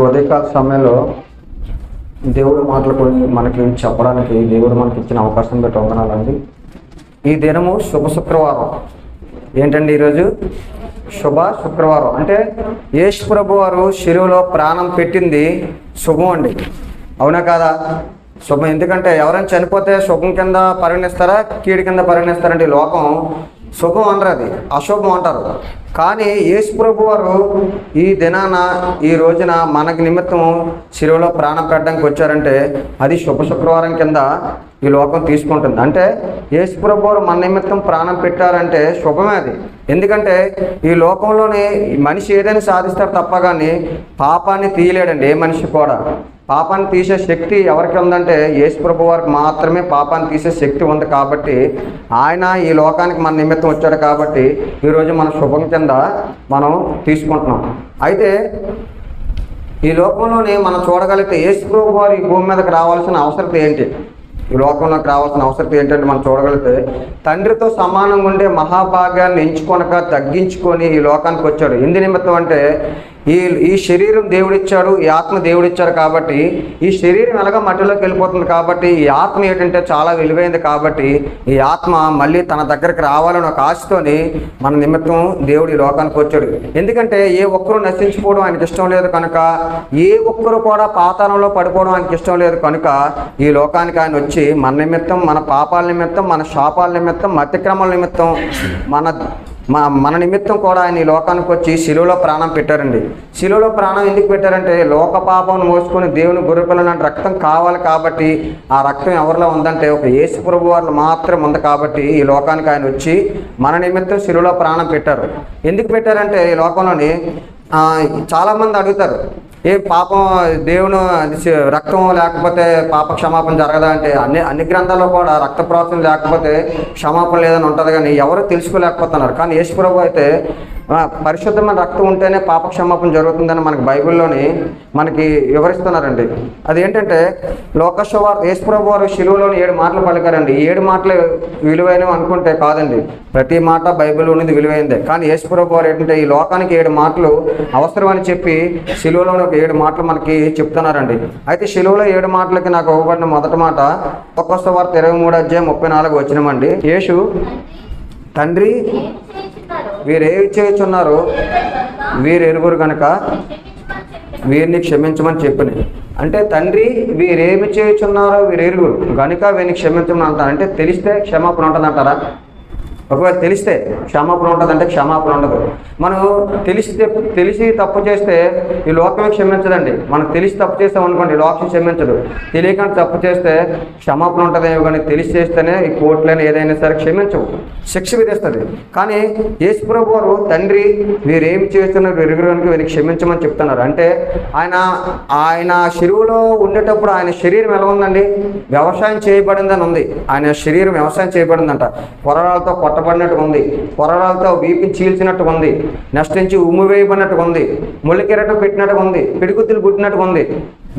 ఉదయకాల సమయంలో దేవుడు మాటలు కొన్ని మనకి చెప్పడానికి దేవుడు మనకి ఇచ్చిన అవకాశం పెట్టి వందనాలండి. ఈ దినము శుభ శుక్రవారం. ఏంటండి ఈరోజు? శుభ శుక్రవారం. అంటే యేసు ప్రభు వారు శిలువలో ప్రాణం పెట్టింది శుభం అండి, అవునా కాదా? శుభం. ఎందుకంటే ఎవరైనా చనిపోతే శుభం కింద పరిగణిస్తారా, కీడు కింద పరిగణిస్తారండి? లోకం శుభం అనరు, అది అశుభం అంటారు. కానీ యేసు ప్రభు వారు ఈ దినాన ఈ రోజున మనకి నిమిత్తం శిలువలో ప్రాణం పెట్టడానికి వచ్చారంటే అది శుభ శుక్రవారం కింద ఈ లోకం తీసుకుంటుంది. అంటే యేసు ప్రభు వారు మన నిమిత్తం ప్రాణం పెట్టారంటే శుభమే అది. ఎందుకంటే ఈ లోకంలోనే మనిషి ఏదైనా సాధిస్తారు తప్ప కానీ పాపాన్ని తీయలేడండి ఏ మనిషి కూడా. పాపాన్ని తీసే శక్తి ఎవరికి ఉందంటే యేసు ప్రభు వారికి మాత్రమే పాపాన్ని తీసే శక్తి ఉంది. కాబట్టి ఆయన ఈ లోకానికి మన నిమిత్తం వచ్చాడు కాబట్టి ఈరోజు మన శుభం కింద మనం తీసుకుంటున్నాం. అయితే ఈ లోకంలోనే మనం చూడగలిగితే యేసు ప్రభు వారు ఈ భూమి మీదకి రావాల్సిన అవసరం ఏంటి? ఈ లోకంలోకి రావాల్సిన అవసరం ఏంటంటే మనం చూడగలిగితే తండ్రితో సమానంగా ఉండే మహాభాగ్యాన్ని ఎంచుకొనక తగ్గించుకొని ఈ లోకానికి వచ్చాడు. ఎందు నిమిత్తం అంటే ఈ శరీరం దేవుడిచ్చాడు, ఈ ఆత్మ దేవుడిచ్చారు. కాబట్టి ఈ శరీరం ఎలాగో మట్టిలోకి వెళ్ళిపోతుంది కాబట్టి ఈ ఆత్మ ఏంటంటే చాలా విలువైంది. కాబట్టి ఈ ఆత్మ మళ్ళీ తన దగ్గరికి రావాలని ఒక ఆశతోని మన నిమిత్తం దేవుడు ఈ లోకానికి వచ్చాడు. ఎందుకంటే ఏ ఒక్కరూ నశించిపోవడం ఆయనకి ఇష్టం లేదు కనుక, ఏ ఒక్కరు కూడా పాతాళంలో పడిపోవడం ఆయనకి ఇష్టం లేదు కనుక ఈ లోకానికి ఆయన వచ్చి మన నిమిత్తం, మన పాపాల నిమిత్తం, మన శాపాల నిమిత్తం, అతిక్రమాల నిమిత్తం, మన నిమిత్తం కూడా ఆయన ఈ లోకానికి వచ్చి శిలువలో ప్రాణం పెట్టారండి. శిలువలో ప్రాణం ఎందుకు పెట్టారంటే లోక పాపం మోసుకొని దేవుని గొర్రెపిల్లలాంటి రక్తం కావాలి కాబట్టి ఆ రక్తం ఎవరిలో ఉందంటే ఒక యేసు ప్రభు వారిలో మాత్రం ఉంది. కాబట్టి ఈ లోకానికి ఆయన వచ్చి మన నిమిత్తం శిలువలో ప్రాణం పెట్టారు. ఎందుకు పెట్టారంటే ఈ లోకంలోని చాలామంది అడుగుతారు, ఏ పాపం దేవుని రక్తం లేకపోతే పాప క్షమాపణ జరగదా అంటే అన్ని గ్రంథాల్లో కూడా రక్త ప్రవాహం లేకపోతే క్షమాపణ లేదని ఉంటుంది. కానీ ఎవరు తెలుసుకోలేకపోతున్నారు. కానీ యేసు ప్రభు అయితే పరిశుద్ధమైన రక్తం ఉంటేనే పాప క్షమాపణ జరుగుతుందని మనకి బైబిల్లోని మనకి వివరిస్తున్నారండి. అదేంటంటే లోకశవార్త యేసు ప్రభు వారు శిలువలోని 7 మాటలు పలికారండి. 7 మాటలు విలువైనవి అనుకుంటే కాదండి, ప్రతి మాట బైబిల్ ఉన్నది విలువైందే. కానీ యేసు ప్రభు వారు ఏంటంటే ఈ లోకానికి 7 మాటలు అవసరమని చెప్పి శిలువలోని ఒక 7 మాటలు మనకి చెప్తున్నారండి. అయితే శిలువలో 7 మాటలకి నాకు ఇవ్వబడిన మొదటి మాట లోకశవార్త 23:34 వచ్చినమండి. యేసు, తండ్రి వీరేమి చేయుచున్నారో వీరు ఎరుగురు కనుక వీరిని క్షమించమని చెప్పిన. అంటే తండ్రి వీరేమి చేయుచున్నారో వీరు ఎరుగురు కనుక వీరిని క్షమించమని అంటారు. అంటే తెలిస్తే క్షమాపణ ఉంటుందంటారా? ఒకవేళ తెలిస్తే క్షమాపణ ఉంటుందంటే క్షమాపణ ఉండదు. మనం తెలిసి తప్పు చేస్తే ఈ లోకమే క్షమించదండి. మనం తెలిసి తప్పు చేస్తాం అనుకోండి లోకం క్షమించదు. తెలియకుండా తప్పు చేస్తే క్షమాపణ ఉంటుందేమో, కానీ తెలిసి చేస్తేనే ఈ కోర్టులైనా ఏదైనా సరే క్షమించవు, శిక్ష విధిస్తుంది. కానీ యేసు ప్రభు వారు తండ్రి వీరేం చేస్తున్నారు వీరికి వీరికి క్షమించమని చెప్తున్నారు. అంటే ఆయన శిలువలో ఉండేటప్పుడు ఆయన శరీరం ఎలా ఉందండి? వ్యవసాయం చేయబడిందని ఉంది. ఆయన శరీరం వ్యవసాయం చేయబడిందంట. కొరడాలతో కొట్టబడినట్టుగా ఉంది, కొరడాలతో వీపిని చీల్చినట్టుగా ఉంది, నెక్స్ట్ నుంచి ఉమ్ము వేయబడినట్టుగా ఉంది, ముళ్ళకిరట పెట్టినట్టుగా ఉంది, పిడిగుద్దులు గుట్టినట్టుగా ఉంది.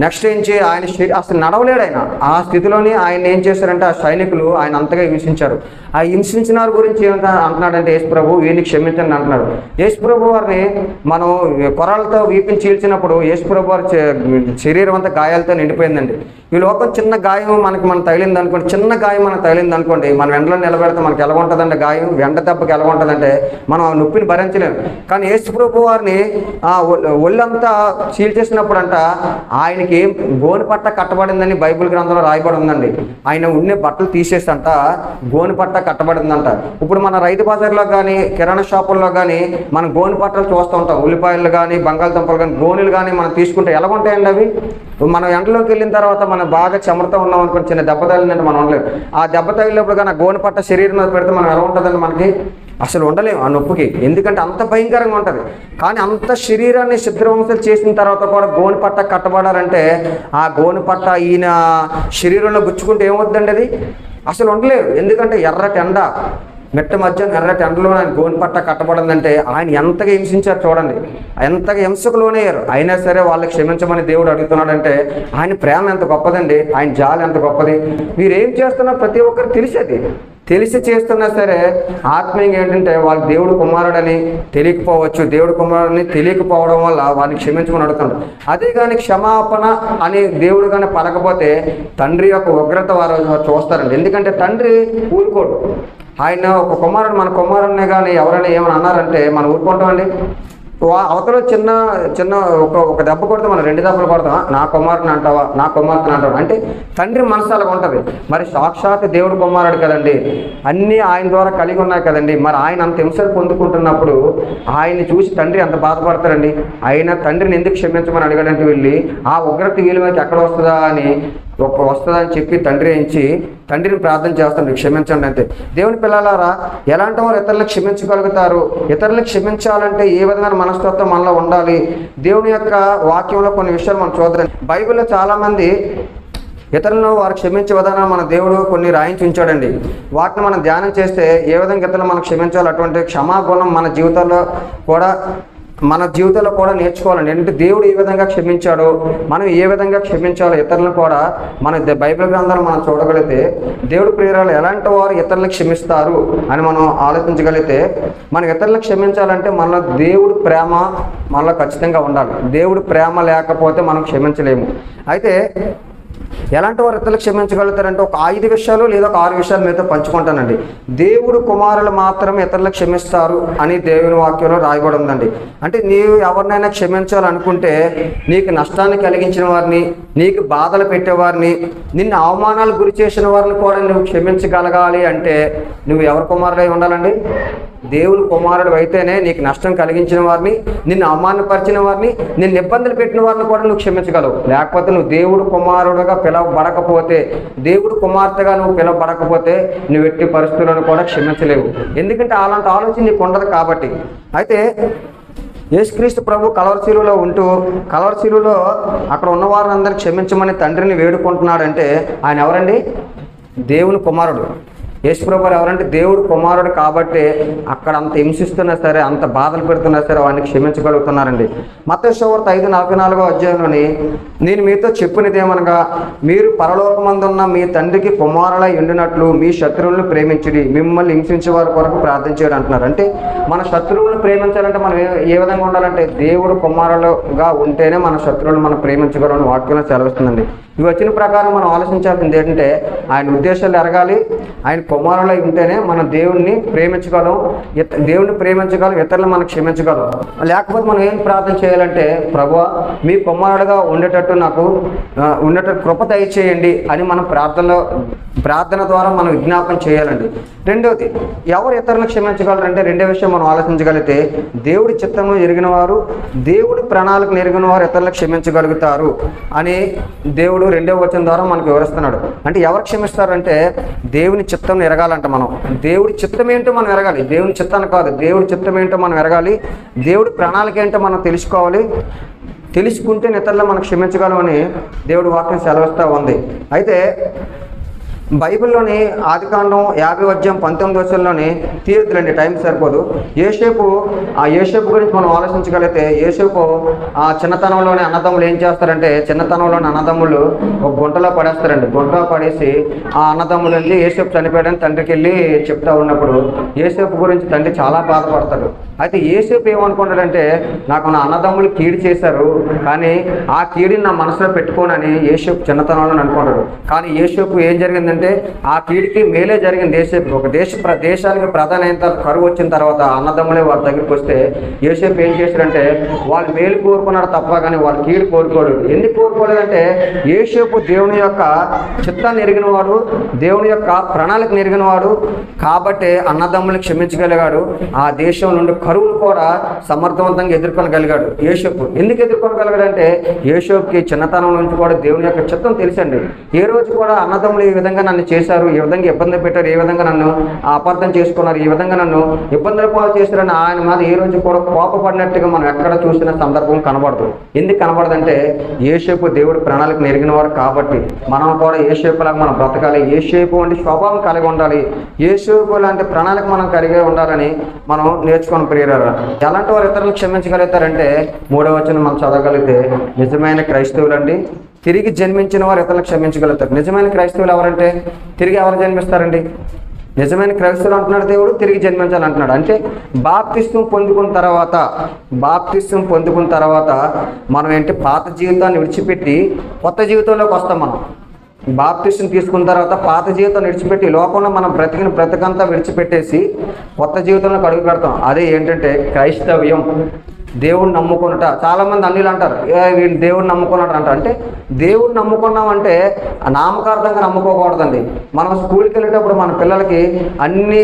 నెక్స్ట్ నుంచి ఆయన అసలు నడవలేడు. ఆయన ఆ స్థితిలోని ఆయన ఏం చేశారంటే ఆ సైనికులు ఆయన అంతగా హింసించారు. ఆ హింసించిన వారి గురించి ఏమంటా అంటున్నాడంటే యేసు ప్రభు వీరిని క్షమించండి అంటున్నాడు. యేసు ప్రభు వారిని మనం కొరలతో వీపిని చీల్చినప్పుడు యేసు ప్రభు వారి శరీరం అంతా గాయాలతో నిండిపోయిందండి. ఈ లోకం చిన్న గాయం మన తగిలింది అనుకోండి, చిన్న గాయం మనకు తగిలింది అనుకోండి, మనం ఎండలో నిలబెడితే మనకి ఎలా ఉంటుందండి గాయం? వెంట దెబ్బకి ఎలా ఉంటుందంటే మనం ఆ నొప్పిని భరించలేము. కానీ యేసు ప్రభు వారిని ఒళ్ళంతా చీల్చేసినప్పుడు అంట ఆయనకి గోని పట్ట కట్టబడిందని బైబిల్ గ్రంథంలో రాయబడి ఉందండి. ఆయన ఉండే బట్టలు తీసేసంట గోని పట్ట కట్టబడిందంట. ఇప్పుడు మన రైతు బజార్లో కానీ కిరాణా షాపుల్లో కానీ మనం గోని పట్టలు చూస్తూ ఉంటాం. ఉల్లిపాయలు కానీ బంగాళదుంపలు కానీ గోనెలు కానీ మనం తీసుకుంటే ఎలా ఉంటాయండి అవి? మనం ఎండలోకి వెళ్ళిన తర్వాత మనం బాగా చెమరతో ఉన్నాం అనుకోండి, చిన్న దెబ్బ తగిలిందంటే మనం ఉండలేము. ఆ దెబ్బ తగిలినప్పుడు కానీ గోని పట్ట శరీరం మీద పెడితే మనం ఎలా ఉంటుందండి? మనకి అసలు ఉండలేము ఆ నొప్పికి. ఎందుకంటే అంత భయంకరంగా ఉంటుంది. కానీ అంత శరీరాన్ని చిత్రవంశలు చేసిన తర్వాత కూడా గోని పట్ట కట్టబడాలంటే ఆ గోని పట్ట ఈయన శరీరంలో గుచ్చుకుంటే ఏమవుతుందండి? అది అసలు ఉండలేరు. ఎందుకంటే ఎర్రటి ఎండ, మెట్ట మధ్యాహ్నం ఎర్రటి ఎండలో ఆయన గోని పట్ట కట్టబడిందంటే ఆయన ఎంతగా హింసించారు చూడండి, ఎంతగా హింసకు లోనయ్యారు. అయినా సరే వాళ్ళకి క్షమించమని దేవుడు అడుగుతున్నాడంటే ఆయన ప్రేమ ఎంత గొప్పదండి, ఆయన జాలి ఎంత గొప్పది. వీరేం చేస్తున్నారు ప్రతి ఒక్కరికి తెలిసేది. తెలిసి చేస్తున్నా సరే ఆత్మీయంగా ఏంటంటే వాళ్ళు దేవుడు కుమారుడని తెలియకపోవచ్చు, దేవుడు కుమారుడిని తెలియకపోవడం వల్ల వారిని క్షమించమని అడుగుతాడు. అదే కానీ క్షమాపణ అని దేవుడు కానీ పలకపోతే తండ్రి యొక్క ఉగ్రత వారు చూస్తారండి. ఎందుకంటే తండ్రి ఊరుకోడు. ఆయన ఒక కుమారుడు, మన కుమారుడిని కానీ ఎవరైనా ఏమైనా అన్నారంటే మనం ఊరుకుంటామండి? అవతల చిన్న చిన్న ఒక దెబ్బ కొడితే మనం 2 దెబ్బలు కొడతాం. నా కుమారుని అంటావా, నా కుమార్తెని అంటావా అంటే తండ్రి మనసు అలాగ ఉంటుంది. మరి సాక్షాత్ దేవుడు కుమారుడు కదండి, అన్నీ ఆయన ద్వారా కలిగి ఉన్నాయి కదండి. మరి ఆయన అంత హింసలు పొందుకుంటున్నప్పుడు ఆయన్ని చూసి తండ్రి అంత బాధపడతారండి. ఆయన తండ్రిని ఎందుకు క్షమించమని అడగడానికి వెళ్ళి ఆ ఉగ్రత వీలువైకి ఎక్కడ వస్తుందా అని వస్తుందని చెప్పి తండ్రిని ప్రార్థన చేస్తాడు, క్షమించండి అంతే. దేవుని పిల్లలారా, ఎలాంటి వారు ఇతరులను క్షమించగలుగుతారు? ఇతరులను క్షమించాలంటే ఏ విధమైన మనస్తత్వం మనలో ఉండాలి? దేవుని యొక్క వాక్యంలో కొన్ని విషయాలు మనం చూద్దాం. బైబిల్లో చాలామంది ఇతరులను వారు క్షమించే విధానం మన దేవుడు కొన్ని రాయించి ఉంచాడండి. వాటిని మనం ధ్యానం చేస్తే ఏ విధంగా ఇతరులను మనం క్షమించాలి, అటువంటి క్షమాగుణం మన జీవితంలో కూడా నేర్చుకోవాలండి. అంటే దేవుడు ఏ విధంగా క్షమించాడో మనం ఏ విధంగా క్షమించాలో ఇతరులను కూడా మన బైబిల్ గ్రంథాలు మనం చూడగలిగితే దేవుడు ప్రియురాలు ఎలాంటి వారు ఇతరులను క్షమిస్తారు అని మనం ఆలోచించగలిగితే, మనం ఇతరులను క్షమించాలంటే మనలో దేవుడు ప్రేమ మనలో ఖచ్చితంగా ఉండాలి. దేవుడు ప్రేమ లేకపోతే మనం క్షమించలేము. అయితే ఎలాంటి వారు ఇతరులు క్షమించగలుగుతారంటే ఒక 5 విషయాలు లేదా ఒక 6 విషయాలు మీతో పంచుకుంటానండి. దేవుడు కుమారులు మాత్రమే ఇతరులు క్షమిస్తారు అని దేవుని వాక్యంలో రాయబడి ఉందండి. అంటే నీవు ఎవరినైనా క్షమించాలనుకుంటే నీకు నష్టాన్ని కలిగించిన వారిని, నీకు బాధలు పెట్టేవారిని, నిన్ను అవమానాలు గురి చేసిన వారిని కూడా నువ్వు క్షమించగలగాలి అంటే నువ్వు ఎవరి కుమారుడై ఉండాలండి? దేవుని కుమారుడు అయితేనే నీకు నష్టం కలిగించిన వారిని, నిన్ను అవమానపరిచిన వారిని, నిన్ను ఇబ్బందులు పెట్టిన వారిని కూడా నువ్వు క్షమించగలవు. లేకపోతే నువ్వు దేవుడు కుమారుడుగా పిలవబడకపోతే, దేవుడు కుమార్తెగా నువ్వు పిలవబడకపోతే నువ్వు ఎట్టి పరిస్థితులను కూడా క్షమించలేవు. ఎందుకంటే అలాంటి ఆలోచన నీకు ఉండదు కాబట్టి. అయితే యేసుక్రీస్తు ప్రభు కలవరశిలువలో ఉంటూ కలవరశిలువలో అక్కడ ఉన్న వారిని అందరూ క్షమించమని తండ్రిని వేడుకుంటున్నాడంటే ఆయన ఎవరండి? దేవుని కుమారుడు. యేసుప్రభు ఎవరంటే దేవుడు కుమారుడు కాబట్టి అక్కడ అంత హింసిస్తున్నా సరే, అంత బాధలు పెడుతున్నా సరే వాడిని క్షమించగలుగుతున్నారండి. మత్తయి సువార్త 5:44 అధ్యాయంలోని నేను మీతో చెప్పినదేమనగా మీరు పరలోకమందున్న మీ తండ్రికి కుమారులై ఉండినట్లు మీ శత్రువులను ప్రేమించుడి, మిమ్మల్ని హింసించే వారి కొరకు ప్రార్థన చేయడం అంటున్నారు. అంటే మన శత్రువులను ప్రేమించాలంటే మనం ఏ విధంగా ఉండాలంటే దేవుడు కుమారులుగా ఉంటేనే మన శత్రువులను మనం ప్రేమించగలం వాక్యంలో సెలవిస్తుందండి. ఈ వచ్చిన ప్రకారం మనం ఆలోచించాల్సింది ఏంటంటే ఆయన ఉద్దేశాలు ఎరగాలి. ఆయన కుమారులై ఉంటేనే మనం దేవుణ్ణి ప్రేమించగలం, ఇతరులను మనం క్షమించగలం. లేకపోతే మనం ఏం ప్రార్థన చేయాలంటే ప్రభువా మీ కుమారుడుగా ఉండేటట్టు నాకు కృప దయచేయండి అని మనం ప్రార్థన ద్వారా మనం విజ్ఞాపన చేయాలండి. రెండవది, ఎవరు ఇతరులను క్షమించగలరంటే రెండో విషయం మనం ఆలోచించగలిగితే దేవుడి చిత్తము ఎరిగిన వారు, దేవుడి ప్రణాళికను ఎరిగిన వారు ఇతరులకు క్షమించగలుగుతారు అని దేవుడు 2వ వచనం ద్వారా మనకు వివరిస్తున్నాడు. అంటే ఎవరు క్షమిస్తారంటే దేవుని చిత్తం ఎరగాలంట. మనం దేవుడి చిత్తం ఏంటో మనం ఎరగాలి, దేవుని చిత్తాన్ని కాదు, దేవుడి చిత్తం ఏంటో మనం ఎరగాలి, దేవుడి ప్రణాళిక ఏంటో మనం తెలుసుకోవాలి. తెలుసుకుంటే ఇతరులను మనం క్షమించగలమని దేవుడి వాక్యం సెలవిస్తూ ఉంది. అయితే బైబిల్లోని ఆదికాండం 50:19 తీరుతులండి, టైం సరిపోదు. యోసేపు గురించి మనం ఆలోచించగలిగితే యోసేపు ఆ చిన్నతనంలోనే అన్నదమ్ములు ఏం చేస్తారంటే చిన్నతనంలోని అన్నదమ్ములు ఒక గుంటలో పడేస్తారండి. గుంటలో పడేసి ఆ అన్నదమ్ములు వెళ్ళి యోసేపు చనిపోయాడని తండ్రికి వెళ్ళి చెప్తా ఉన్నప్పుడు యోసేపు గురించి తండ్రి చాలా బాధపడతాడు. అయితే యోసేపు ఏమనుకుంటాడంటే నాకు నా అన్నదమ్ములు కీడు చేశారు, కానీ ఆ కీడుని నా మనసులో పెట్టుకోనని యోసేపు చిన్నతనంలో అనుకుంటాడు. కానీ యోసేపు ఏం జరిగిందంటే ఆ కీడికి మేలే జరిగింది. ఒక దేశానికి ప్రధాన కరువు వచ్చిన తర్వాత అన్నదమ్ములే వాళ్ళ దగ్గరికి వస్తే యోసేపు ఏం చేశారంటే వాళ్ళు మేలు కోరుకున్నాడు తప్ప కానీ వాళ్ళు కీడు కోరుకోడు. ఎందుకు కోరుకోలేదంటే యోసేపు దేవుని యొక్క చిత్తాన్ని ఎరిగినవాడు, దేవుని యొక్క ప్రణాళికను ఎరిగినవాడు కాబట్టి అన్నదమ్ముల్ని క్షమించగలిగాడు. ఆ దేశం నుండి కరువును కూడా సమర్థవంతంగా ఎదుర్కొనగలిగాడు యోసేపు. ఎందుకు ఎదుర్కొనగలిగాడంటే యోసేపుకి చిన్నతనం నుంచి కూడా దేవుని యొక్క చిత్తం తెలుసండి. ఏ రోజు కూడా అన్నదమ్ములు ఈ విధంగా నన్ను చేశారు, ఈ విధంగా ఇబ్బంది పెట్టారు, ఏ విధంగా నన్ను అపార్థం చేసుకున్నారు, ఈ విధంగా నన్ను ఇబ్బందుల పాలు చేశారని ఆయన మీద ఏ రోజు కూడా కోపపడినట్టుగా మనం ఎక్కడ చూసిన సందర్భం కనబడదు. ఎందుకు కనబడదంటే యోసేపు దేవుడి ప్రణాళిక ఎరిగినవాడు కాబట్టి మనం కూడా యోసేపులాగా మనం బ్రతకాలి. యోసేపు వంటి స్వభావం కలిగి ఉండాలి, యోసేపు లాంటి ప్రణాళిక మనం కలిగి ఉండాలని మనం నేర్చుకుని ప్రియరారా. ఎలాంటి వారు ఇతరులను క్షమించగలుగుతారంటే 3వ వచనం మనం చదవగలిగితే నిజమైన క్రైస్తవులండి తిరిగి జన్మించిన వారు ఇతరులను క్షమించగలుగుతారు. నిజమైన క్రైస్తవులు ఎవరంటే తిరిగి ఎవరు జన్మిస్తారండి? నిజమైన క్రైస్తవులు అంటున్నాడు దేవుడు, తిరిగి జన్మించాలి అంటున్నాడు. అంటే బాప్తిస్మం పొందుకున్న తర్వాత మనం ఏంటి, పాత జీవితాన్ని విడిచిపెట్టి కొత్త జీవితంలోకి వస్తాం. మనం బాప్తిస్మం తీసుకున్న తర్వాత పాత జీవితాన్ని విడిచిపెట్టి లోకంలో మనం బ్రతికంతా విడిచిపెట్టేసి కొత్త జీవితంలోకి అడుగు పెడతాం. అదే ఏంటంటే క్రైస్తవ్యం, దేవుడిని నమ్ముకున్నట. చాలామంది అన్నిలు అంటారు, వీళ్ళు దేవుడిని నమ్ముకున్నట్టు అంటారు. అంటే దేవుడిని నమ్ముకున్నామంటే నామకార్థంగా నమ్ముకోకూడదండి. మనం స్కూల్కి వెళ్ళేటప్పుడు మన పిల్లలకి అన్ని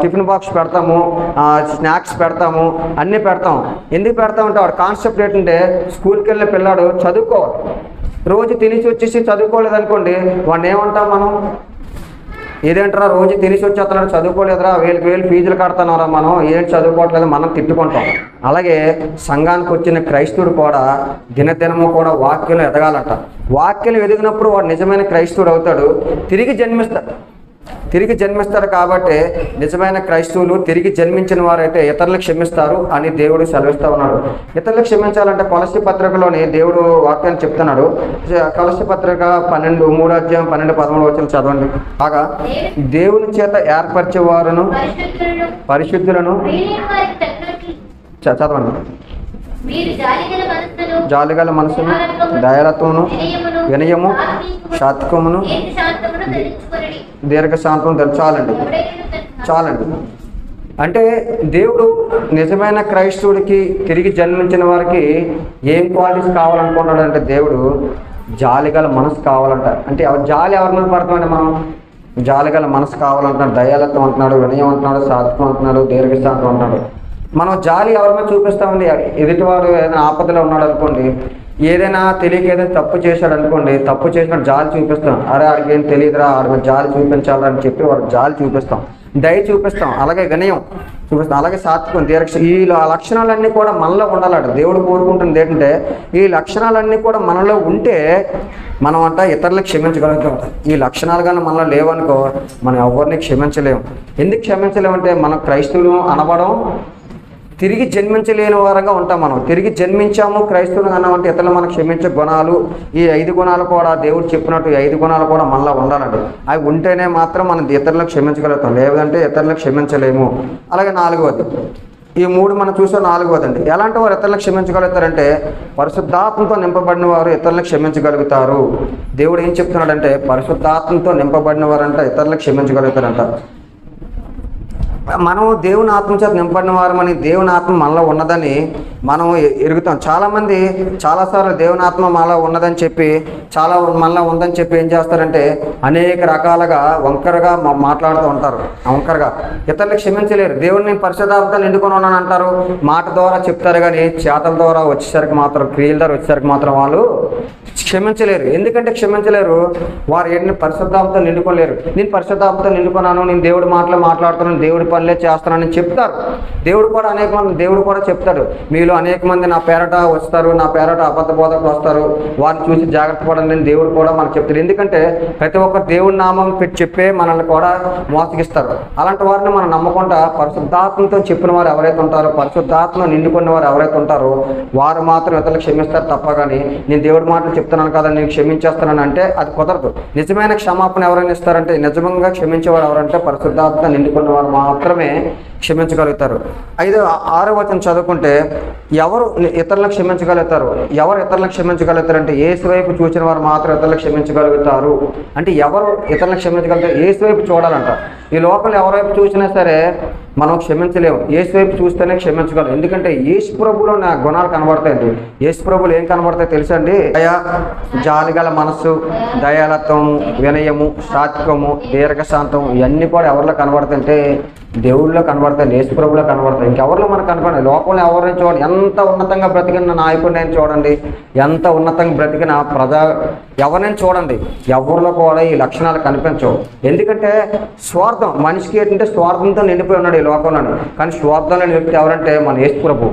టిఫిన్ బాక్స్ పెడతాము, స్నాక్స్ పెడతాము, అన్నీ పెడతాం. ఎందుకు పెడతామంటే వాడు కాన్సెప్ట్ ఏంటంటే స్కూల్కి వెళ్ళే పిల్లాడు చదువుకోవాలి. రోజు తినేసి వచ్చేసి చదువుకోలేదనుకోండి, వాడిని ఏమంటాం మనం, ఏదేంటారా రోజు తినేసి వచ్చేస్తున్నాడు, చదువుకోలేదురా, వేలు ఫీజులు కడుతున్నారా, మనం ఏంటి చదువుకోవట్లేదు, మనం తిట్టుకుంటాం. అలాగే సంఘానికి వచ్చిన క్రైస్తవుడు కూడా దినదినము కూడా వాక్యం ఎదగాలంట. వాక్యం ఎదిగినప్పుడు వాడు నిజమైన క్రైస్తవుడు అవుతాడు, తిరిగి జన్మిస్తారు. కాబట్టి నిజమైన క్రైస్తవులు తిరిగి జన్మించిన వారైతే ఇతరులకు క్షమిస్తారు అని దేవుడు సెలవిస్తూ ఉన్నాడు. ఇతరులకు క్షమించాలంటే కొలస్సీ పత్రికలోని దేవుడు వాక్యాన్ని చెప్తున్నాడు. కొలస్సీ పత్రిక 12:13 చదవండి. బాగా దేవుని చేత ఏర్పరిచే వారును పరిశుద్ధులను చదవండి. జాలిగల మనసును, దయాలత్వమును, వినయము, సాత్వికమును, దీర్ఘశాంతం చాలండి. అంటే దేవుడు నిజమైన క్రైస్తవుడికి, తిరిగి జన్మించిన వారికి ఏం క్వాలిటీస్ కావాలనుకుంటున్నాడు అంటే దేవుడు జాలిగల మనసు కావాలంట. అంటే జాలి ఎవరి మీద పడతామండి, మనం జాలిగల మనసు కావాలంటున్నాడు, దయాలత్వం అంటున్నాడు, వినయం అంటున్నాడు, సాత్వికం అంటున్నాడు, దీర్ఘశాంతం అంటున్నాడు. మనం జాలి ఎవరి మీద చూపిస్తామండి, ఎదుటివాడు ఏదైనా ఆపదలో ఉన్నాడు అనుకోండి, ఏదైనా తెలియక ఏదైనా తప్పు చేశాడు అనుకోండి, తప్పు చేసినట్టు జాలి చూపిస్తాం. అరే ఆడికి ఏం తెలియదురా, ఆడి మీద జాలి చూపించాలని చెప్పి వాడికి జాలి చూపిస్తాం, దయ చూపిస్తాం. అలాగే వినయం చూపిస్తాం, అలాగే సాత్వికం, ఈ లక్షణాలన్నీ కూడా మనలో ఉండాలట. దేవుడు కోరుకుంటుంది ఏంటంటే ఈ లక్షణాలన్నీ కూడా మనలో ఉంటే మనం ఇతరులకు క్షమించగలుగుతాం. ఈ లక్షణాలు కానీ మనలో లేవనుకో మనం ఎవరిని క్షమించలేము. ఎందుకు క్షమించలేమంటే మనం క్రైస్తవులు అనబడం తిరిగి జన్మించలేని వారంగా ఉంటాం. మనం తిరిగి జన్మించాము క్రైస్తవులు అన్నామంటే ఇతరులు మనం క్షమించే గుణాలు, ఈ 5 గుణాలు కూడా దేవుడు చెప్పినట్టు 5 గుణాలు కూడా మనలో ఉండాలండి. అవి ఉంటేనే మాత్రం మనం ఇతరులకు క్షమించగలుగుతాం, లేదంటే ఇతరులకు క్షమించలేము. అలాగే 4వది, ఈ 3 మనం చూసే 4వదండి. ఎలాంటి వారు ఇతరులకు క్షమించగలుగుతారంటే పరిశుద్ధాత్మతో నింపబడిన వారు ఇతరులకు క్షమించగలుగుతారు. దేవుడు ఏం చెప్తున్నాడంటే పరిశుద్ధాత్మతో నింపబడిన వారంట ఇతరులకు క్షమించగలుగుతారంట. మనం దేవుని ఆత్మ చేత నింపడిన వారమని, దేవుని ఆత్మ మనలో ఉన్నదని మనం ఎరుగుతాం. చాలామంది చాలాసార్లు దేవుని ఆత్మ మనలో ఉన్నదని చెప్పి, మనలో ఉందని చెప్పి ఏం చేస్తారంటే అనేక రకాలుగా వంకరగా మాట్లాడుతూ ఉంటారు. వంకరగా ఇతరులకు క్షమించలేరు. దేవుడిని పరిశుద్ధాత్మతో నిండుకొని ఉన్నాను అంటారు, మాట ద్వారా చెప్తారు, కానీ చేతల ద్వారా వచ్చేసరికి మాత్రం, క్రియల ద్వారా వచ్చేసరికి మాత్రం వాళ్ళు క్షమించలేరు. ఎందుకంటే క్షమించలేరు, వారు ఏంటంటే పరిశుద్ధాత్మతో నిండుకోలేరు. నేను పరిశుద్ధాత్మతో నిండుకున్నాను, నేను దేవుడి మాటలు మాట్లాడుతున్నాను, దేవుడి పనులే చేస్తున్నానని చెప్తారు. దేవుడు కూడా చెప్తాడు, మీలో అనేక మంది నా పేరట వస్తారు, నా పేరట అబద్ధ బోధకు వస్తారు, వారిని చూసి జాగ్రత్త పడండి అని దేవుడు కూడా మనకు చెప్తారు. ఎందుకంటే ప్రతి ఒక్క దేవుడి నామం పెట్టి చెప్పే మనల్ని కూడా మోసగిస్తారు. అలాంటి వారిని మనం నమ్మకుండా పరిశుద్ధాత్మతో చెప్పిన వారు ఎవరైతే ఉంటారో, పరిశుద్ధాత్మ నిండుకున్న వారు ఎవరైతే ఉంటారో వారు మాత్రం ఇతరులు క్షమిస్తారు తప్ప, కానీ నేను దేవుడి మాటలు చెప్తున్నాను కదా నేను క్షమించేస్తున్నాను అంటే అది కుదరదు. నిజమైన క్షమాపణ ఎవరైనా ఇస్తారంటే, నిజంగా క్షమించేవారు ఎవరంటే పరిశుద్ధాత్మ నిండుకున్న వారు మాత్రమే క్షమించగలుగుతారు. 6వ వచనం చదువుకుంటే ఎవరు ఇతరులకు క్షమించగలుగుతారు, ఎవరు ఇతరులకు క్షమించగలుగుతారంటే యేసు వైపు చూసిన వారు మాత్రం ఇతరులకు క్షమించగలుగుతారు. అంటే ఎవరు ఇతరులకు క్షమించగలుగుతారు, యేసు వైపు చూడాలంట. ఈ లోపల ఎవరైపు చూసినా సరే మనం క్షమించలేము, యేసు వైపు చూస్తేనే క్షమించగలం. ఎందుకంటే యేసు ప్రభులో నా గుణాలు కనబడతాయండి. యేసు ప్రభులు ఏం కనబడతాయి తెలుసండి, జాలిగల మనస్సు, దయాలత్వము, వినయము, సాత్వికము, దీర్ఘశాంతం, ఇవన్నీ కూడా ఎవరిలో కనబడతాయంటే దేవుళ్ళలో కనబడతాయి, యేసు ప్రభులో కనబడతాయి. ఇంకెవరిలో మనకు కనపడదు. లోకంలో ఎవరిని చూడండి, ఎంత ఉన్నతంగా బ్రతికిన నాయకుడిని చూడండి, ఎంత ఉన్నతంగా బ్రతికిన ఎవరినైనా చూడండి, ఎవరిలో కూడా ఈ లక్షణాలు కనిపించవు. ఎందుకంటే స్వార్థం, మనిషికి ఏంటంటే స్వార్థంతో నిండిపోయి ఉన్నాడు ఈ లోకంలో. కానీ స్వార్థం లేని వ్యక్తి ఎవరంటే మన యేసు ప్రభు.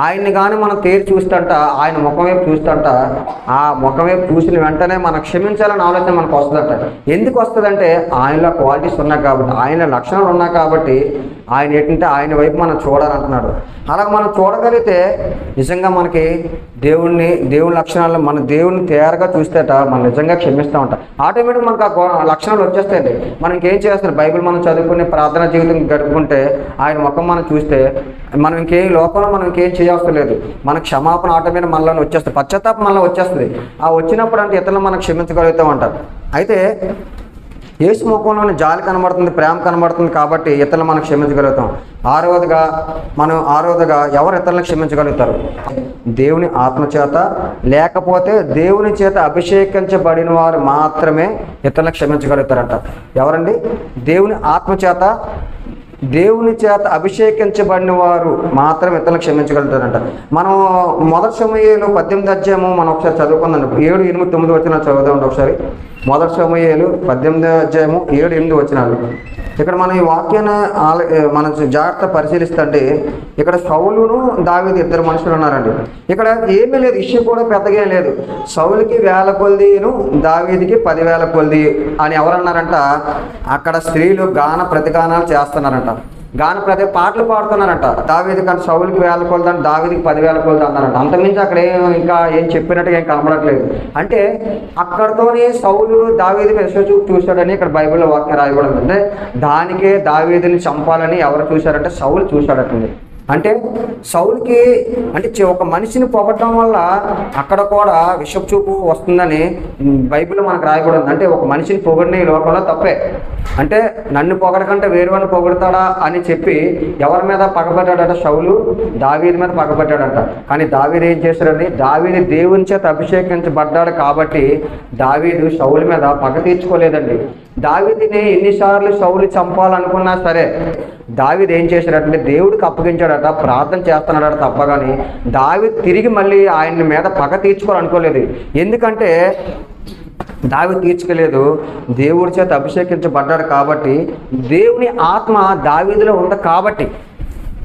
ఆయన్ని కానీ మనం తేరి చూస్తుంట, ఆయన ముఖం వైపు చూస్తుంట, ఆ ముఖం వైపు చూసిన వెంటనే మనం క్షమించాలని ఆలోచన మనకు వస్తుందట. ఎందుకు వస్తుందంటే ఆయనలో క్వాలిటీస్ ఉన్నాయి కాబట్టి, ఆయన లక్షణాలు ఉన్నాయి కాబట్టి ఆయన ఏంటంటే ఆయన వైపు మనం చూడాలంటున్నాడు. అలాగ మనం చూడగలిగితే నిజంగా మనకి దేవుని లక్షణాలు మన దేవుడిని తేరగా చూస్తేట మనం నిజంగా క్షమిస్తూ ఉంటాం. ఆటోమేటిక్ మనకు ఆ లక్షణాలు వచ్చేస్తాయండి. మనం ఇంకేం చేస్తాం, బైబిల్ మనం చదువుకుని ప్రార్థనా జీవితం గడుపుకుంటే ఆయన ముఖం మనం చూస్తే మనం లోకంలో మనం ఇంకేం చేయవలసిన లేదు. మన క్షమాపణ ఆటోమేటిక్ మనలోనే వచ్చేస్తుంది, పశ్చాత్తాపం మనలో వచ్చేస్తుంది. ఆ వచ్చినప్పుడు అంటే ఇతరులు మనం క్షమించగలుగుతాం అంటారు. అయితే యేసు ముఖంలోని జాలి కనబడుతుంది, ప్రేమ కనబడుతుంది కాబట్టి ఇతరులు మనం క్షమించగలుగుతాం. ఆరోదుగా ఎవరు ఇతరులను క్షమించగలుగుతారు? దేవుని ఆత్మచేత లేకపోతే దేవుని చేత అభిషేకించబడిన వారు మాత్రమే ఇతరులను క్షమించగలుగుతారంట. ఎవరండి? దేవుని చేత అభిషేకించబడిన వారు మాత్రం ఇతరులను క్షమించగలుగుతారంట. మనం మొదటి సమూయేలు 18 అధ్యాయము మనం ఒకసారి చదువుకుందాం. 7, 8, 9 వచనాలు చదువుదామండి ఒకసారి. మొదటి సమూయేలు 18 అధ్యాయము 7, 8 వచనాలు. ఇక్కడ మనం ఈ వాక్యాన్ని మనం జాగ్రత్త పరిశీలిస్తుంటే ఇక్కడ సౌలును దావీదు ఇద్దరు మనుషులు ఉన్నారండి. ఇక్కడ ఏమీ లేదు, ఇష్యూ కూడా పెద్దగా లేదు. సౌలుకి 1000 కొలదీను, దావీదికి 10,000 కొలది అని ఎవరన్నారంట? అక్కడ స్త్రీలు గాన ప్రతిగానాలు చేస్తున్నారంట, పాటలు పాడుతున్నారంట. దావీది కానీ సౌలుకి 1000 కొలది, దావీదికి 10,000 కొలది అన్నారంట. అంతమించి అక్కడ ఇంకా ఏం చెప్పినట్టుగా ఏం కనబడట్లేదు. అంటే అక్కడతోనే సౌలు దావీది చూశాడని ఇక్కడ బైబిల్లో వాక్యం రాయబడింది. అంటే దానికే దావీదిని చంపాలని ఎవరు చూశారంటే సౌలు చూశాడటండి. అంటే సౌలుకి అంటే ఒక మనిషిని పొగట్టడం వల్ల అక్కడ కూడా విషపు చూపు వస్తుందని బైబిల్లో మనకు రాయకూడదు. అంటే ఒక మనిషిని పొగడిన ఈ లోకంలో తప్పే. అంటే నన్ను పొగడకంటే వేరేవాడిని పొగడతాడా అని చెప్పి ఎవరి మీద పగబట్టాడట? సౌలు దావీదు మీద పగబట్టాడట. కానీ దావీదు ఏం చేశాడండి? దావీదు దేవుని చేత అభిషేకించబడ్డాడు కాబట్టి దావీదు సౌలు మీద పగ తీర్చుకోలేదండి. దావీదుని ఎన్నిసార్లు సౌలు చంపాలనుకున్నా సరే దావీదు ఏం చేశాడంటే దేవుడికి అప్పగించాడట, ప్రార్థన చేస్తున్నాడట తప్ప. కానీ దావీదు తిరిగి మళ్ళీ ఆయన మీద పగ తీర్చుకోవాలనుకోలేదు. ఎందుకంటే దావీదు తీర్చుకోలేదు, దేవుడి చేత అభిషేకించబడ్డాడు కాబట్టి. దేవుని ఆత్మ దావీదులో ఉంది కాబట్టి.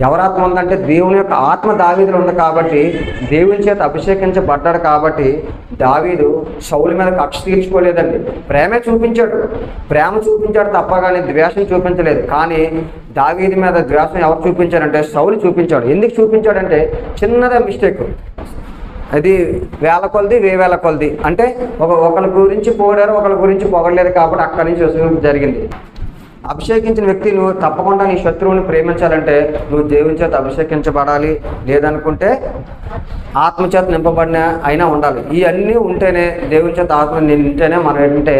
ఎవరాత్మ ఉందంటే దేవుని యొక్క ఆత్మ దావీదులో ఉంది కాబట్టి, దేవుని చేత అభిషేకించబడ్డాడు కాబట్టి దావీదు సౌలు మీద కక్ష తీర్చుకోలేదండి. ప్రేమ చూపించాడు తప్ప కానీ ద్వేషం చూపించలేదు. కానీ దావీదు మీద ద్వేషం ఎవరు చూపించారంటే సౌలు చూపించాడు. ఎందుకు చూపించాడంటే చిన్నదే మిస్టేక్, అది 1000 కొలది 1000 కొలది. అంటే ఒకరి గురించి పోడారు, ఒకరి గురించి పొగడలేదు కాబట్టి అక్కడి నుంచి జరిగింది. అభిషేకించిన వ్యక్తి నువ్వు తప్పకుండా నీ శత్రువుని ప్రేమించాలంటే నువ్వు దేవుని చేత అభిషేకించబడాలి, లేదనుకుంటే ఆత్మచేత నింపబడిన అయినా ఉండాలి. ఇవన్నీ ఉంటేనే దేవుని చేత ఆత్మ నింటేనే మనం ఏంటంటే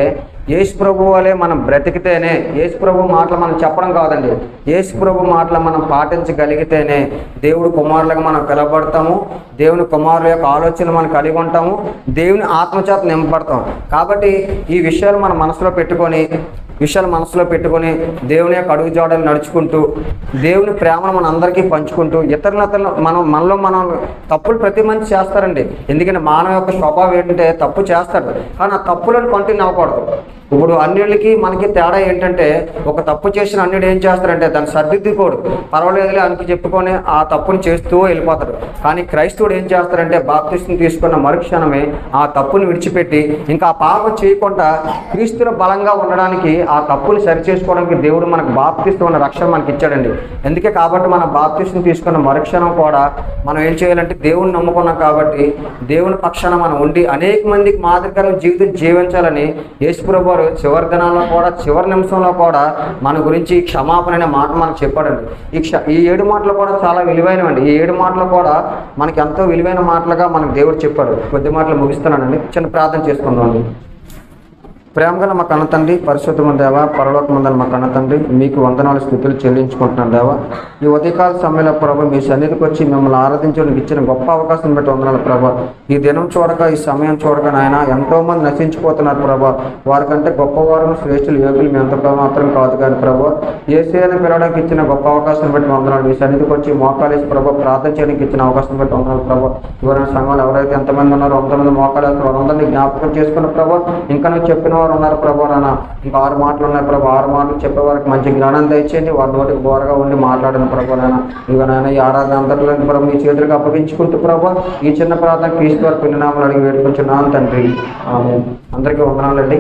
యేసు ప్రభు వలె మనం బ్రతికితేనే, యేసు ప్రభు మాటలు మనం చెప్పడం కాదండి, యేసు ప్రభు మాటలు మనం పాటించగలిగితేనే దేవుడు కుమారులుగా మనం పిలవబడతాము, దేవుని కుమారుల యొక్క ఆలోచనలు మనం కలిగి ఉంటాము, దేవుని ఆత్మచేత నింపబడతాం. కాబట్టి ఈ విషయాలు మన మనసులో పెట్టుకొని దేవుని యొక్క అడుగుజాడలు నడుచుకుంటూ దేవుని ప్రేమను మన అందరికీ పంచుకుంటూ ఇతరులను మనం తప్పులు ప్రతి మనిషి చేస్తారండి. ఎందుకంటే మానవ యొక్క స్వభావం ఏంటంటే తప్పు చేస్తాడు, కానీ ఆ తప్పులను కంటిన్యూ అవ్వకూడదు. ఇప్పుడు అన్యులకి మనకి తేడా ఏంటంటే ఒక తప్పు చేసిన అన్యుడు ఏం చేస్తారంటే దాన్ని సర్దిద్దుకోడు, పర్వాలేదులే అని చెప్పుకొని ఆ తప్పుని చేస్తూ వెళ్ళిపోతాడు. కానీ క్రైస్తవుడు ఏం చేస్తారంటే బాప్తిస్మం తీసుకున్న మరుక్షణమే ఆ తప్పుని విడిచిపెట్టి ఇంకా ఆ పాపం చేయకుండా క్రీస్తులో బలంగా ఉండడానికి, ఆ తప్పుని సరిచేసుకోవడానికి దేవుడు మనకు బాప్తిస్మం అనే రక్షణ మనకి ఇచ్చాడండి. అందుకే కాబట్టి మన బాప్తిస్మం తీసుకున్న మరుక్షణం కూడా మనం ఏం చేయాలంటే దేవుని నమ్ముకున్నాం కాబట్టి దేవుని పక్షాన మనం ఉండి అనేక మందికి మాదిరికరంగా జీవితం జీవించాలని యేసుప్రభు చివరి దినాల్లో కూడా చివరి నిమిషంలో కూడా మన గురించి క్షమాపణ అనే మాట మనకు చెప్పాడండి. ఈ 7 మాటలు కూడా చాలా విలువైనవండి. ఈ 7 మాటలు కూడా మనకి ఎంతో విలువైన మాటలుగా మనకు దేవుడు చెప్పాడు. కొద్ది మాటలు ముగిస్తున్నానండి, చిన్న ప్రార్థన చేసుకుందామండి. ప్రేమగల మా కన్న తండ్రి, పరిశుద్ధమైన దేవ, పరలోకమందున్న మా కన్న తండ్రి, మీకు వందనాలు స్తుతులు చెల్లించుకుంటున్నాను దేవ. ఈ ఉదయకాల సమయంలో ప్రభు మీ సన్నిధికి వచ్చి మిమ్మల్ని ఆరాధించడానికి ఇచ్చిన గొప్ప అవకాశం బట్టి వందనాలు ప్రభు. ఈ దినం చూడక, ఈ సమయం చూడక నాయన ఎంతో మంది నశించిపోతున్నారు ప్రభు. వారికంటే గొప్పవారు శ్రేష్ఠులు యోగులు మీ అంత మాత్రం కాదు కానీ ప్రభు, యేసయ్యను పిలవడానికి ఇచ్చిన గొప్ప అవకాశం బట్టి వందనాలు. మీ సన్నిధికి వచ్చి మోకాలేసి ప్రభు ప్రార్థన చేయడానికి ఇచ్చిన అవకాశం బట్టి వందనాలు ప్రభు. ఎవరైనా సంఘాలు ఎవరైతే ఎంతమంది ఉన్నారో అంతమంది మోకాలేసి వారందరినీ జ్ఞాపకం చేసుకున్న ప్రభు. ఇంకా నువ్వు చెప్పిన ఉన్నారు ప్రభు నాన్న, ఇంకా 6 మాటలు ఉన్నాయి ప్రభు. 6 మాటలు చెప్పేవారికి మంచి జ్ఞానం దయచేయండి, వారి నోటికి బోరగా ఉండి మాట్లాడిన ప్రభు నాన్న. ఇక నాయన ఈ ఆరాధన అంతట్లో ప్రభు మీ చేతులకు అప్పగించుకుంటూ ప్రభు ఈ చిన్న ప్రార్థన క్రీస్తు వారి పిల్లనామలు అడిగి వేడుకుంటున్నాను తండ్రి. ఆమేన్. అందరికీ వందనాలండి.